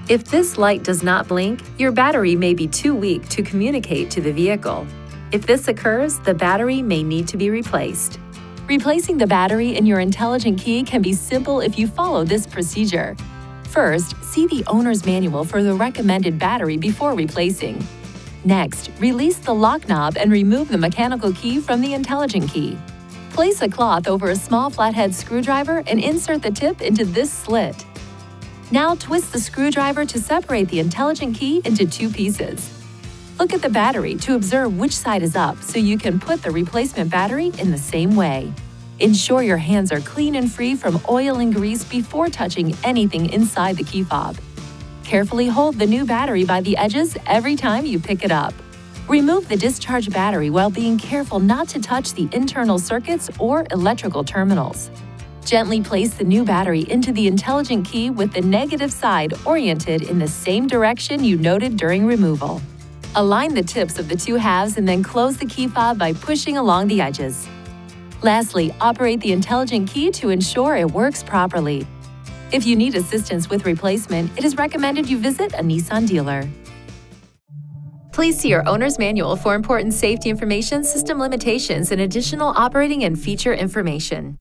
If this light does not blink, your battery may be too weak to communicate to the vehicle. If this occurs, the battery may need to be replaced. Replacing the battery in your intelligent key can be simple if you follow this procedure. First, see the owner's manual for the recommended battery before replacing. Next, release the lock knob and remove the mechanical key from the intelligent key. Place a cloth over a small flathead screwdriver and insert the tip into this slit. Now twist the screwdriver to separate the intelligent key into two pieces. Look at the battery to observe which side is up so you can put the replacement battery in the same way. Ensure your hands are clean and free from oil and grease before touching anything inside the key fob. Carefully hold the new battery by the edges every time you pick it up. Remove the discharged battery while being careful not to touch the internal circuits or electrical terminals. Gently place the new battery into the intelligent key with the negative side oriented in the same direction you noted during removal. Align the tips of the two halves and then close the key fob by pushing along the edges. Lastly, operate the intelligent key to ensure it works properly. If you need assistance with replacement, it is recommended you visit a Nissan dealer. Please see your owner's manual for important safety information, system limitations, and additional operating and feature information.